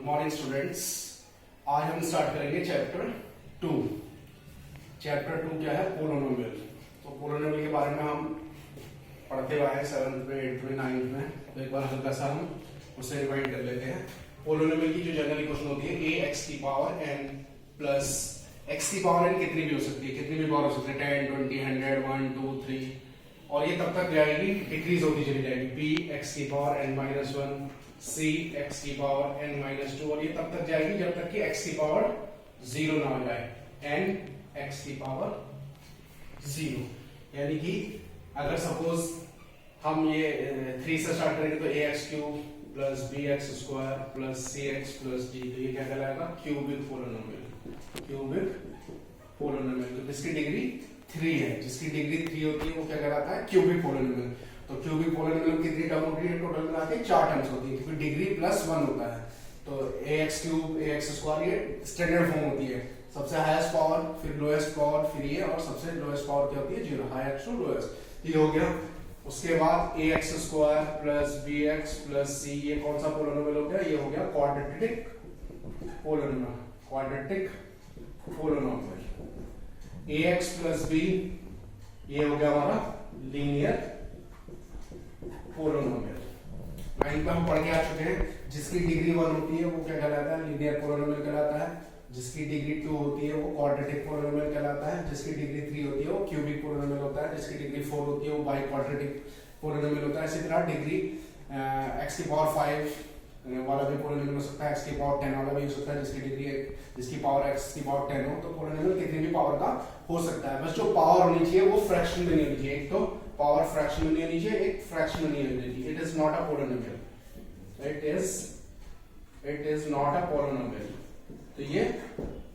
Good morning students. आज हम start करेंगे चैप्टर 2। चैप्टर 2 क्या है? पोलोनोमियल। तो पोलोनोमियल के बारे में हम पढ़ते हुए हैं 7th में, 8th में, 9th में। तो एक बार हल्का सा हम उसे रिवाइंड कर लेते हैं। पोलोनोमियल की जो जनरल इक्वेशन होती है a x की पावर n प्लस x की पावर n कितनी भी हो सकती है, कितनी भी पावर हो सकती है, 10, 20, 100, 1, 2, 3, और ये तब तक जाएगी डिक्रीज होती चली जाएगी। b x की power n minus 1, c x की पावर n माइनस 2, और ये तब तक जाएगी जब तक कि x की पावर 0 ना हो जाए, n x की पावर 0। यानी कि अगर सपोज हम ये 3 से स्टार्ट करेंगे तो ax cube plus bx square plus cx plus d, तो ये क्या कहलाएगा? Cubic polynomial. क्यूबिक पोलोनोमियल तो जिसकी डिग्री 3 है, जिसकी डिग्री 3 होती है वो क्या कहलाता है? Cubic polynomial. तो क्यूबिक पोलोनोमियल कितनी टर्म होती है? टोटल मिला के 4 टर्म्स होती है, क्योंकि डिग्री प्लस 1 होता है। तो ax क्यूब ax स्क्वायर ये स्टैंडर्ड फॉर्म होती है, सबसे हाईएस्ट पावर, फिर लोएस्ट पावर, फिर ये, और सबसे लोएस्ट पावर क्या होती है? 0, हाईएस्ट टू लोएस्ट। ये हो गया। उसके बाद ax square plus bx plus c, ये कौन सा पोलोनोमियल हो गया? ये हो गया quadratic polynomial. Quadratic polynomial. ax plus b, ये हो गया हमारा लीनियर पोलोनोमियल। 9 पे हम पढ़ के आ चुके हैं। जिसकी डिग्री 1 होती है वो क्या कहलाता है? लीनियर पोलोनोमियल कहलाता है। जिसकी डिग्री 2 होती है वो क्वाड्रेटिक पोलोनोमियल कहलाता है। जिसकी डिग्री 3 होती है वो क्यूबिक पोलोनोमियल होता है। जिसकी डिग्री 4 होती है वो बाई क्वाड्रेटिक पोलोनोमियल होता है। इसी तरह डिग्री x की पावर 5 वाला भी पोलोनोमियल हो सकता है, x की पावर 10 वाला भी हो सकता है। जिसकी पावर x की पावर 10 हो, तो पोलोनोमियल कितनी भी पावर का हो सकता है। बस जो पावर होनी चाहिए वो फ्रैक्शन में नहीं होनी चाहिए। एक तो पावर फ्रैक्शन में नहीं होनी चाहिए, एक फ्रैक्शन में नहीं होनी चाहिए। It is not a polynomial. It is not a polynomial. तो ये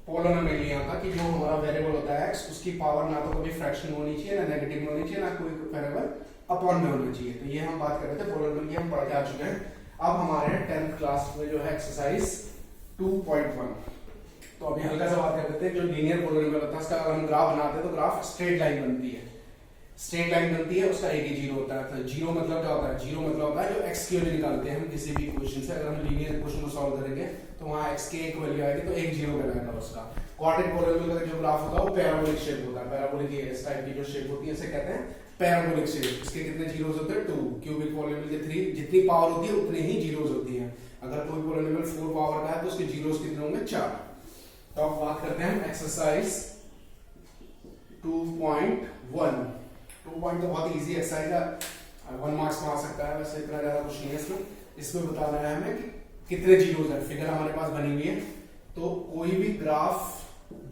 पोलोनोमियल नहीं आता कि जो हमारा वेरिएबल होता है x, उसकी पावर ना तो कभी फ्रैक्शन में होनी चाहिए, ना नेगेटिव में होनी चाहिए, ना कोई वेरिएबल अपॉन में होना चाहिए। तो ये हम बात कर रहे थे पोलोनोमियल की, हम पढ़ के आ चुके हैं। अब हमारे 10th क्लास में जो है एक्सरसाइज 2.1। तो अभी हल्का सा बात कर लेते हैं। जो लीनियर पोलोनोमियल होता है उसका अगर हम ग्राफ बनाते हैं तो ग्राफ स्ट्रेट लाइन बनती है। स्ट्रेट लाइन बनती है, उसका एक ही जीरो होता है। तो जीरो मतलब क्या होता है? जीरो मतलब होता है जो x की वैल्यू निकालते हैं हम किसी भी इक्वेशन से। अगर हम लीनियर इक्वेशन को सॉल्व करेंगे तो वहां x की एक वैल्यू आएगी, तो एक जीरो बनाएगा उसका। क्वाड्रेटिक पोलोनोमियल का जो ग्राफ होता है वो पैराबोलिक शेप होता है। पैराबोलिक इस टाइप की जो शेप होती है इसे कहते हैं पैराबोलिक शेप। इसके कितने जीरोस होते हैं? 2। क्यूबिक पोलोनोमियल के 3। जितनी पावर होती है उतनी ही जीरोस होती है। अगर कोई पोलोनोमियल 4 पावर का है तो उसके जीरोस कितने होंगे? 4। तो अब बात करते हैं एक्सरसाइज 2.1। 2 तो बहुत इजी एक्सरसाइज है, 1 मार्क्स में आ सकता है, वैसे इतना ज्यादा कुछ नहीं है इसमें। इसमें बताना है हमें कि कितने जीरोस है। फिगर हमारे पास बनी हुई है, तो कोई भी ग्राफ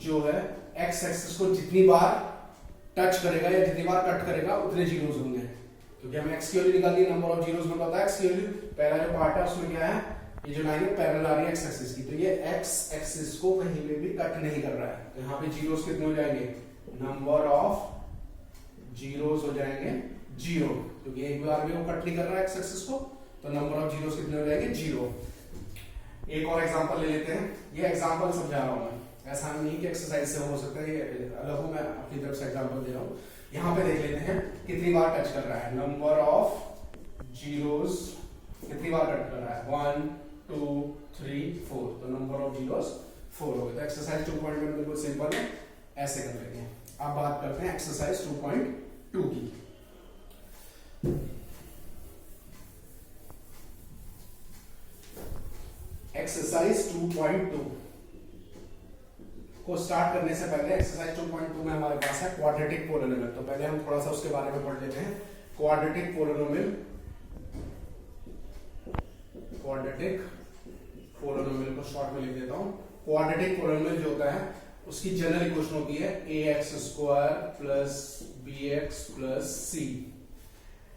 जो है एक्स एक्सिस को जितनी बार टच करेगा या जितनी बार कट करेगा उतने जीरोस होंगे, क्योंकि हमें एक्स की वैल्यू निकालनी है। नंबर ऑफ जीरोस में पता है एक्स की वैल्यू। पहला जो पार्ट है उसमें क्या है? ये जो लाइन है पैरेलल आ रही है एक्स एक्सिस की, तो ये एक्स एक्सिस को कहीं पे भी कट नहीं कर रहा है। तो यहाँ पे जीरोस कितने हो जाएंगे? नंबर ऑफ जीरोस हो जाएंगे 0, क्योंकि एक बार भी वो कट नहीं कर रहा है एक्स एक्सिस को। तो नंबर ऑफ जीरोस कितने हो जाएंगे? 0। एक और एग्जांपल ले लेते हैं। ये एग्जांपल समझा रहा हूं मैं, ऐसा नहीं कि एक्सरसाइज से हो सकता है, ये अलग हो, मैं अपनी तरफ से एग्जांपल दे रहा हूं। यहाँ पे देख लेते हैं कितनी बार टच कर रहा है। नंबर ऑफ जीरोस कितनी बार कट कर रहा है? 1, 2, 3, 4। तो नंबर ऑफ जीरोस 4 हो गए। तो एक्सरसाइज 2.1 बिल्कुल सिंपल है, ऐसे कर लेते हैं। अब बात करते हैं एक्सरसाइज 2.2 की। एक्सरसाइज 2.2 को स्टार्ट करने से पहले एक्सरसाइज 2.2 में हमारे पास है क्वाड्रेटिक पोलोनोमियल। तो पहले हम थोड़ा सा उसके बारे में पढ़ लेते हैं। क्वाड्रेटिक पोलोनोमियल, क्वाड्रेटिक पोलोनोमियल को शॉर्ट में लिख देता हूं। क्वाड्रेटिक पोलोनोमियल जो होता है उसकी जनरल इक्वेशन होती है ax square plus bx plus c।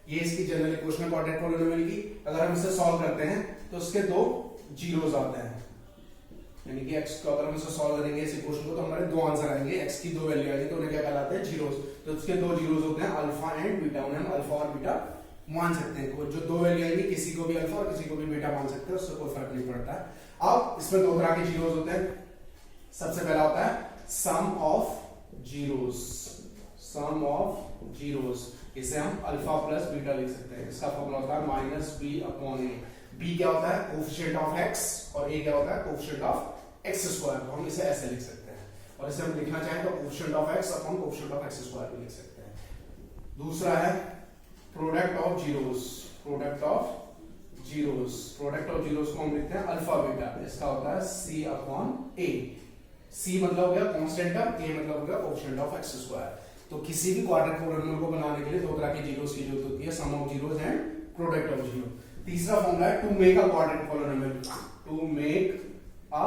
ये इसकी जनरल इक्वेशन है क्वाड्रेटिक पोलोनोमियल की। अगर हम इसे सॉल्व करते हैं तो उसके 2 जीरोस आते हैं, यानी कि x को अगर हम इसे सॉल्व करेंगे इस इक्वेशन को तो हमारे 2 आंसर आएंगे। x की 2 वैल्यू आएगी तो उन्हें क्या कहलाते हैं? जीरोस। तो उसके 2 जीरोस होते हैं अल्फा एंड बीटा। उन्हें हम अल्फा और बीटा मान सकते हैं। जो 2 वैल्यू आएंगी किसी को भी अल्फा और किसी को भी बीटा मान सकते हैं, उससे कोई फर्क नहीं पड़ता है। अब इसमें 2 तरह के जीरोस होते हैं। सबसे पहला होता है sum of zeros. Sum of zeros, इसे हम अल्फा प्लस बीटा लिख सकते हैं। इसका फॉर्मूला होता है -b/a। b क्या होता है कोफिशिएंट ऑफ x और a क्या होता है कोफिशिएंट ऑफ x स्क्वायर। तो हम इसे ऐसे लिख सकते हैं, और इसे हम लिखना चाहें तो coefficient of x upon coefficient of x square भी लिख सकते हैं। दूसरा है product of zeros, product of zeros, product of zeros को हम लिखते हैं अल्फा बीटा, इसका होता है c अपॉन a। c मतलब हो गया कांस्टेंट टर्म, a मतलब हो गया कोफिशिएंट ऑफ x स्क्वायर। तो किसी भी क्वाड्रेटिक पोलिनोमियल को बनाने के लिए दो तरह के जीरोस की जरूरत होती है, sum of zeros and product of zero. तीसरा फॉर्मूला है to make a quadratic polynomial, to make a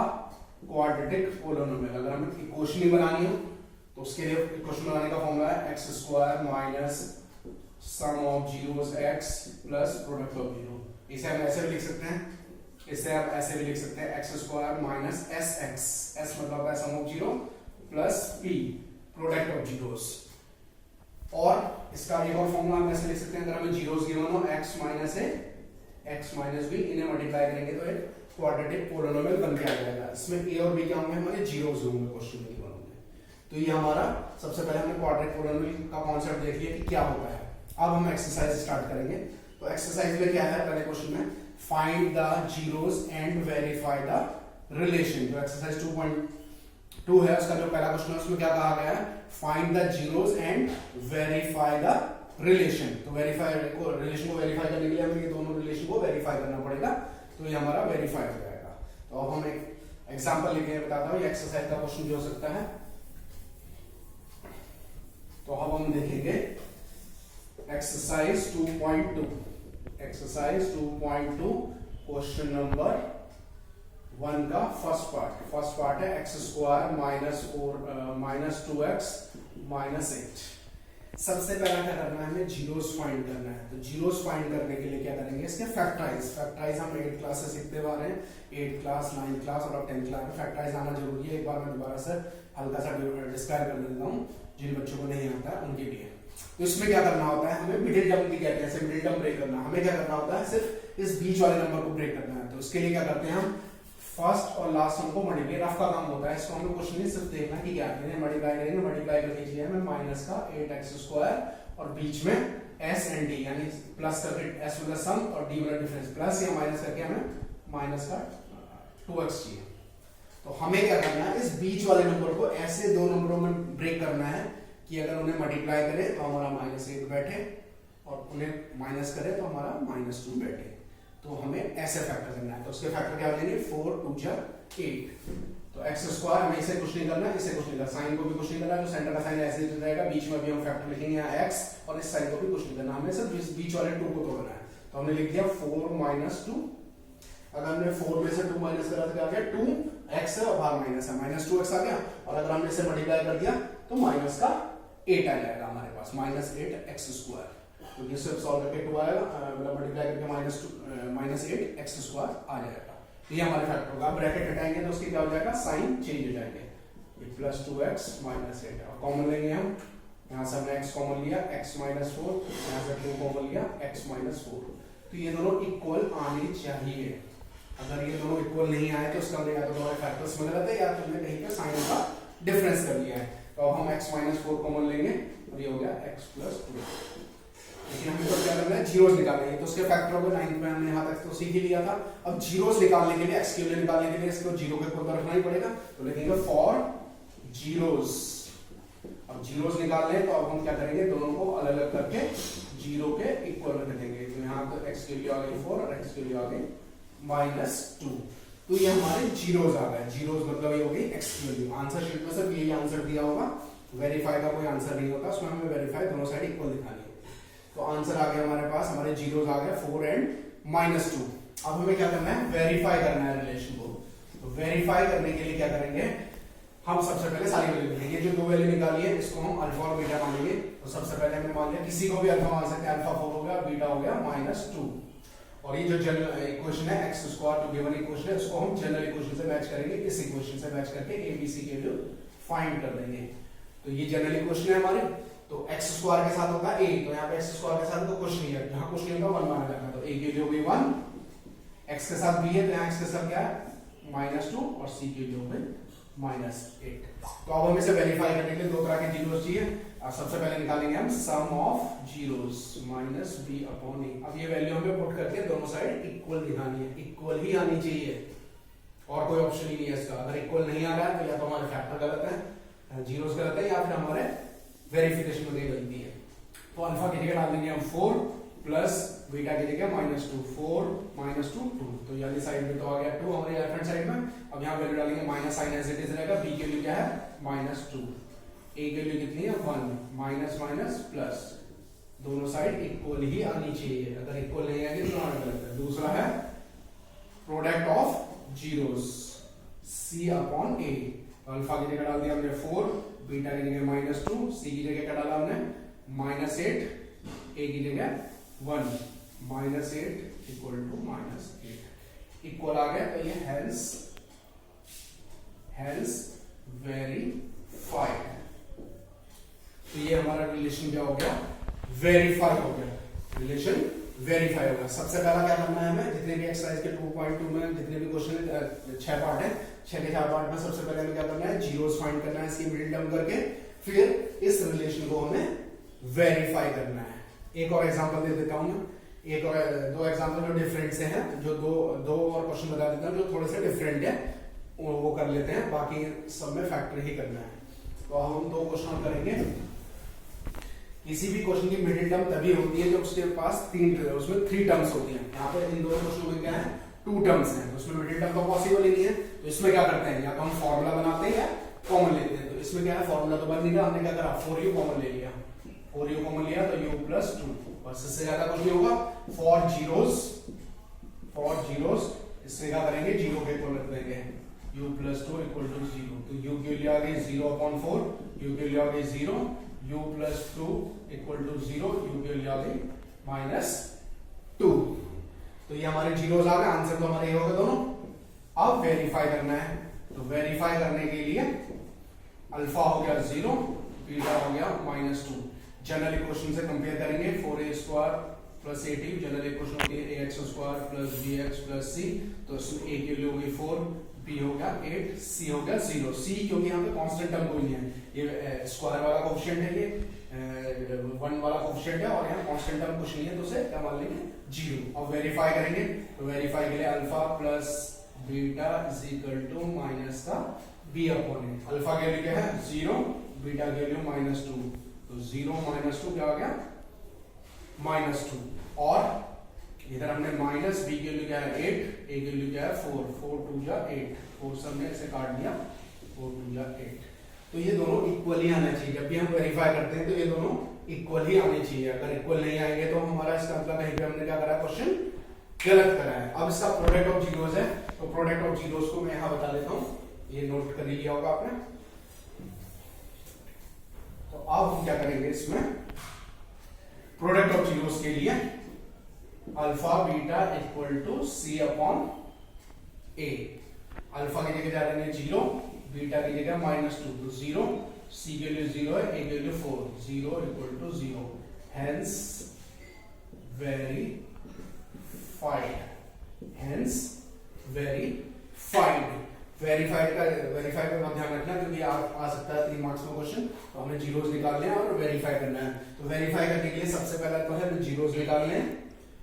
quadratic polynomial. अगर हमें इक्वेशन ही बनानी हो तो उसके लिए इक्वेशन बनाने का फॉर्मूला है x square minus sum of zeros x plus product of zero. इसे हम ऐसे भी लिख सकते हैं, इसे आप ऐसे भी लिख सकते हैं x square minus sx, s मतलब है sum of zero plus p product of zeros. और इसका एक और फॉर्मूला हम ऐसे लिख सकते हैं, अगर हमें जीरोस गिवन हो x minus a x minus b, इन्हें मल्टीप्लाई करेंगे तो एक क्वाड्रेटिक पोलिनोमियल बन के आ जाएगा। इसमें a और b क्या होंगे हमारे जीरोस होंगे क्वेश्चन में गिवन होंगे। तो ये हमारा सबसे पहले हमने क्वाड्रेटिक पोलिनोमियल का कॉन्सेप्ट देख लिया कि क्या होता है। अब हम एक्सरसाइज स्टार्ट करेंगे। तो एक्सरसाइज में क्या है पहले क्वेश्चन में find the zeros and verify the relation. जो एक्सरसाइज 2.2 है उसका जो पहला क्वेश्चन है उसमें क्या कहा गया है find the zeros and verify the relation. तो वेरीफाई को रिलेशन को वेरीफाई करने के लिए हमें ये दोनों रिलेशन को वेरीफाई करना पड़ेगा, तो ये हमारा वेरीफाई हो जाएगा। तो अब हम एक एग्जांपल लेके बताता हूँ ये एक्सरसाइज का क्वेश्चन भी हो सकता है। तो अब हम देखेंगे एक्सरसाइज 2.2, एक्सरसाइज 2.2 क्वेश्चन नंबर 1 का फर्स्ट पार्ट है x square minus 2x minus 8। सबसे पहला क्या करना है हमें जीरोस फाइंड करना है। तो जीरोस फाइंड करने के लिए क्या करेंगे इसके फैक्टराइज हम 8th क्लास से सीखते हुए आ रहे हैं, 8th क्लास 9th क्लास और अब 10th क्लास में फैक्टराइज आना जरूरी है। एक बार मैं दोबारा से हल्का सा डिस्क्राइब कर देता हूँ जिन बच्चों को नहीं आता है उनके लिए। तो इसमें क्या करना होता है हमें मिडिल टर्म भी कहते हैं, मिडिल टर्म ब्रेक करना। हमें क्या करना होता है सिर्फ इस बीच वाले नंबर को ब्रेक करना है। तो इसके लिए क्या करते हैं हम फर्स्ट और लास्ट सम को मल्टीप्लाई, रफ का काम होता है, इसको हमें कुछ नहीं सिर्फ देखना कि क्या है मल्टीप्लाई करेंगे। मल्टीप्लाई करके लिए हमें माइनस का 8x स्क्वायर और बीच में s एंड d यानी प्लस करके s मतलब सम और d मतलब डिफरेंस, प्लस या माइनस करके हमें माइनस का 2x चाहिए। तो हमें क्या करना है इस बीच वाले नंबर को ऐसे दो नंबरों में ब्रेक करना है कि अगर उन्हें मल्टीप्लाई करें तो हमारा -8 बैठे और उन्हें माइनस करें तो हमारा -2 बैठे। तो हमें ऐसे फैक्टर करना है। तो उसके फैक्टर क्या बनेंगे 4 2 जा 8। तो x स्क्वायर हमें इसे कुछ नहीं करना, इसे कुछ नहीं करना, साइन को भी कुछ नहीं करना, जो सेंटर का साइन ऐसे ही रहेगा, बीच में भी हम फैक्टर लिखेंगे यहाँ x और इस साइन को भी कुछ नहीं करना, हमें सिर्फ इस बीच वाले 2 को तोड़ना है। तो हमने लिख दिया 4 माइनस 2। अगर हमने 4 में से 2 माइनस करा तो क्या आ गया 2x है और बाहर माइनस है, -2x आ गया। और अगर हमने इसे मल्टीप्लाई कर दिया तो माइनस का 8 आ जाएगा हमारे पास, -8x स्क्वायर। तो ये सिर्फ सॉल्व करके 2 आएगा, मतलब मल्टीप्लाई करके -8x स्क्वायर आ जाएगा। ये हमारे फैक्टर होगा। अब ब्रैकेट हटाएंगे तो उसके क्या हो जाएगा साइन चेंज हो जाएंगे, ये +2x -8 और कॉमन लेंगे हम, यहाँ से हमने x कॉमन लिया x -4, यहाँ से 2 कॉमन लिया x -4। तो ये दोनों इक्वल आने चाहिए। अगर ये दोनों इक्वल नहीं आए तो उसका मतलब या तो हमारे फैक्टर्स में गलत है या तो हमने कहीं पे साइन का डिफरेंस कर लिया है। तो हम x -4 कॉमन लेंगे और ये हो गया x +2। लेकिन हमें तो क्या करना है जीरोस निकालने हैं। तो उसके फैक्टर होगा 9th में हमने यहाँ तक तो सीख ही लिया था। अब जीरोस निकालने के लिए x के लिए निकालने के लिए इसको जीरो के ऊपर रखना ही पड़ेगा। तो लिखेंगे फॉर जीरोस। अब जीरोस निकालने तो अब हम क्या करेंगे दोनों को अलग अलग करके जीरो के इक्वल रख देंगे। तो यहाँ तो x के लिए आ गई 4 और x के लिए आ गई -2। तो ये हमारे जीरोस आ गए। जीरोस मतलब ये हो गई x की वैल्यू। आंसर शीट में सिर्फ यही आंसर दिया होगा, वेरीफाई का कोई आंसर नहीं होता, उसमें हमें वेरीफाई दोनों साइड इक्वल दिखानी है। तो आंसर आ गया हमारे पास, हमारे जीरोस आ गए 4 एंड -2। अब हमें क्या करना है वेरीफाई करना है रिलेशन को। तो वेरीफाई करने के लिए क्या करेंगे हम सबसे पहले सारी वैल्यू लिखेंगे। जो दो वैल्यू निकाली है इसको हम अल्फा और बीटा मानेंगे। तो सबसे पहले हमने मान लिया किसी को भी अल्फा मान सकते हैं, अल्फा 4 हो गया, बीटा हो गया -2। और ये जो जनरल इक्वेशन है x square to given equation है उसको हम जनरल इक्वेशन से मैच करेंगे, इस इक्वेशन से मैच करके abc के वैल्यू फाइंड कर देंगे। तो ये जनरल इक्वेशन है हमारी। तो x स्क्वायर के साथ होता है a, तो यहाँ पे x स्क्वायर के साथ तो कुछ नहीं है, यहाँ कुछ नहीं होगा 1 माना जाएगा। तो a की वैल्यू होगी 1, x के साथ b है तो यहाँ x के साथ क्या है -2 और c की वैल्यू होगी -8। तो अब हम इसे वेरीफाई करने के लिए दो तरह के जीरोस चाहिए। सबसे पहले निकालेंगे हम सम ऑफ जीरोस -b/a। अब ये वैल्यू हमें पुट करके दोनों साइड इक्वल दिखानी है, इक्वल ही आनी चाहिए और कोई ऑप्शन ही नहीं है इसका। अगर इक्वल नहीं आ रहा है तो या तो हमारे फैक्टर गलत है, जीरोस गलत है, या फिर हमारे वेरिफिकेशन में गलती है। तो अल्फा की जगह डाल देंगे हम 4 प्लस बीटा की जगह -2, 4 -2 2। तो यानी साइड में तो आ गया 2 हमारे लेफ्ट हैंड साइड में। अब यहाँ वैल्यू डालेंगे minus sign as it is रहेगा, बी की वैल्यू क्या है -2, ए की वैल्यू कितनी है 1, माइनस माइनस प्लस, दोनों साइड इक्वल ही आनी चाहिए। अगर इक्वल नहीं आएगी तो हमारा गलत है। दूसरा है product of zeros c/a। Alpha की जगह डाल दिया हमने 4, बीटा की जगह -2, सी की जगह क्या डाला हमने -8, ए की जगह 1, -8 इक्वल टू -8 इक्वल आ गया। तो ये हेंस वेरीफाइड। तो ये हमारा रिलेशन क्या हो गया, वेरीफाई हो गया, रिलेशन वेरीफाई हो गया। सबसे पहला क्या करना है हमें, जितने भी एक्सरसाइज के 2.2 में जितने भी क्वेश्चन है 6 पार्ट है, 6 के 4 पार्ट में सबसे पहले हमें क्या करना है, जीरोस फाइंड करना है इसकी मिडिल टर्म करके, फिर इस रिलेशन को हमें वेरीफाई करना है। एक और एग्जांपल दे देता हूं, एक और दो एग्जांपल जो डिफरेंट से हैं, जो दो और क्वेश्चन बता देता हूं जो थोड़े से डिफरेंट है, वो कर लेते हैं, बाकी सब में फैक्टर ही करना है। तो हम दो क्वेश्चन करेंगे। किसी भी क्वेश्चन की मिडिल टर्म तभी होती है जब उसके पास उसमें 3 टर्म्स होती हैं। यहाँ पे इन दोनों क्वेश्चन में क्या है 2 टर्म्स हैं, उसमें मिडिल टर्म तो पॉसिबल ही नहीं है। तो इसमें क्या करते हैं, या तो हम फॉर्मूला बनाते हैं या कॉमन लेते हैं। तो इसमें क्या है, फॉर्मूला तो बन नहीं रहा, हमने क्या करा 4u कॉमन ले लिया, 4u कॉमन लिया तो u + 2, बस इससे ज्यादा कुछ नहीं होगा। फॉर जीरोस इससे क्या करेंगे, जीरो के इक्वल रख देंगे, u + 2 = 0। तो u की वैल्यू आ गई 0/4, u की वैल्यू आ गई 0, u + 2 = 0, u की वैल्यू आ गई -2। तो ये हमारे जीरोस आ गए, आंसर तो हमारे ये हो गए दोनों। अब वेरीफाई करना है, तो वेरीफाई करने के लिए अल्फा हो गया 0, बीटा हो गया -2। जनरल इक्वेशन से कंपेयर करेंगे, 4a² + 8u जनरल इक्वेशन होती है ax² + bx + c। तो इसमें a की वैल्यू हो गई 4, b हो गया 8, c हो गया 0। c क्योंकि यहाँ पे कांस्टेंट टर्म कोई नहीं है, ये स्क्वायर वाला कोएफिशिएंट है, ये 1 वाला कोएफिशिएंट है, और यहाँ कांस्टेंट टर्म कुछ नहीं है, तो उसे क्या मान लेंगे 0। अब वेरीफाई करेंगे, तो वेरीफाई के लिए अल्फा + बीटा -का b/a। अल्फा की वैल्यू क्या है 0, बीटा की वैल्यू -2, तो 0 -2 क्या आ गया -2। और इधर हमने माइनस, b की वैल्यू क्या है 8, a की वैल्यू क्या है 4, 4 2 जा 8, 4 से हमने इसे काट दिया, 4 2 जा 8। तो ये दोनों इक्वल ही आना चाहिए, जब भी हम वेरीफाई करते हैं तो ये दोनों इक्वल ही आने चाहिए। अगर इक्वल नहीं आएंगे तो हमारा इसका मतलब कहीं पे हमने क्या करा है, क्वेश्चन गलत करा है। अब इसका प्रोडक्ट ऑफ जीरोस है, तो प्रोडक्ट ऑफ जीरोस को मैं यहां बता देता हूं, ये नोट कर लिया होगा आपने। तो अब हम क्या करेंगे, इसमें प्रोडक्ट ऑफ जीरोस के लिए अल्फा बीटा = c/a। अल्फा की जगह जा रहे हैं 0, बीटा की जगह -2, तो 0, c की वैल्यू 0 है, a की वैल्यू 4, 0 = 0। Hence verified. वेरीफाई का ध्यान रखना, क्योंकि आ सकता है 3 मार्क्स में क्वेश्चन। तो हमने जीरोस निकालने हैं और वेरीफाई करना है। तो वेरीफाई करने के लिए सबसे पहला तो है जीरोस निकालने हैं,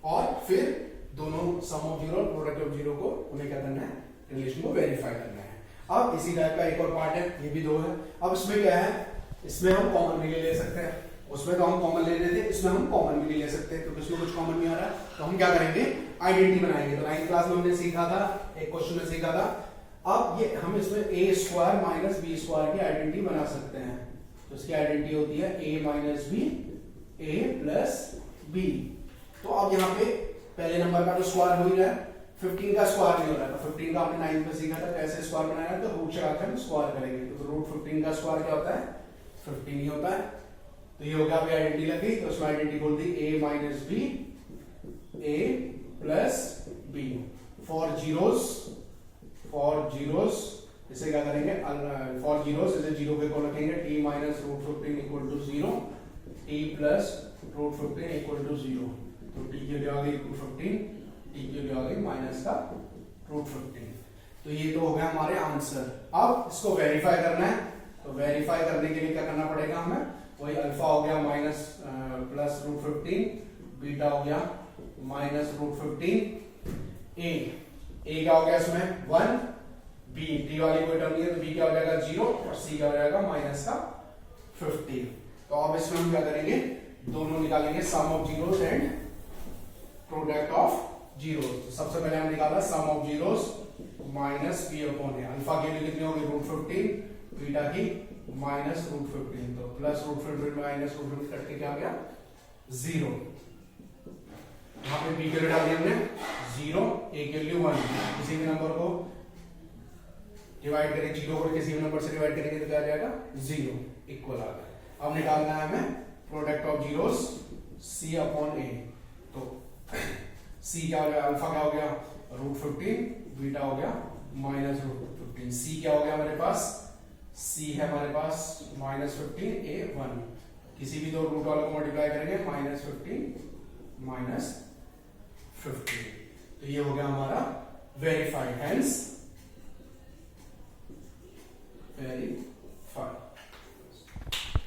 और फिर दोनों सम ऑफ जीरो और प्रोडक्ट ऑफ जीरो को उन्हें क्या करना है, रिलेशन को वेरीफाई करना है। अब इसी टाइप का एक और पार्ट है, ये भी 2 है। अब इसमें क्या है, इसमें हम कॉमन भी ले सकते हैं, उसमें तो हम कॉमन ले रहे थे, इसमें हम कॉमन भी ले सकते हैं, क्योंकि इसमें कुछ कॉमन नहीं आ रहा। तो हम क्या करेंगे, आइडेंटिटी बनाएंगे। तो 9th क्लास में हमने सीखा था, एक क्वेश्चन में सीखा था। अब ये हम इसमें a² - b² की आइडेंटिटी बना सकते हैं। तो इसकी आइडेंटिटी होती है a - b, a + b। तो अब यहाँ पे पहले नंबर का तो स्क्वायर हो ही रहा है, 15 का स्क्वायर नहीं हो रहा है। तो 15 का हमने 9th में सीखा था कैसे स्क्वायर बनाया है, तो रूट चढ़ाकर हम स्क्वायर करेंगे। तो √15 का स्क्वायर क्या होता है, 15 ही होता है। तो ये हो गया, अभी आइडेंटिटी लगी, तो उसमें आइडेंटिटी बोल दी a - b, a + b। For zeros इसे क्या करेंगे, फॉर जीरोस इसे 0 के इक्वल रखेंगे, t - √15 = 0, t + √15 = 0। तो t की वैल्यू आ गई √15, t की वैल्यू आ गई -√15। तो तो ये तो हो गया हमारे आंसर। अब इसको वेरीफाई करना है, तो वेरीफाई करने के लिए क्या करना पड़ेगा हमें, वही अल्फा हो गया माइनस प्लस रूट 15, बीटा हो गया माइनस रूट 15, ए क्या हो गया इसमें 1, बी टी वाली कोई टर्म नहीं है तो बी क्या हो जाएगा 0 और सी क्या हो जाएगा माइनस का 15। तो अब इसमें हम क्या करेंगे, दोनों निकालेंगे sum of zeros and product of zeros. तो सबसे पहले हम निकाला sum of zeros minus B upon A, अल्फा की वैल्यू कितनी होगी रूट 15, बीटा की माइनस रूट 15, तो plus root 15 minus root 15 cut के क्या आ गया 0। यहाँ पे बी के लिए डाल दिया हमने 0, ए के लिए 1, किसी भी नंबर को डिवाइड करें 0 को किसी भी नंबर से डिवाइड करेंगे तो क्या आ जाएगा 0 इक्वल आ गया। अब निकालना है हमें product of zeros C upon A, तो सी क्या हो गया, अल्फा क्या हो गया रूट 15, बीटा हो गया माइनस रूट 15, सी क्या हो गया हमारे पास, सी है हमारे पास माइनस 15, ए 1, किसी भी दो रूट वालों को मल्टीप्लाई करेंगे माइनस 15 माइनस 15, तो ये हो गया हमारा वेरीफाइड, हेंस वेरीफाइड।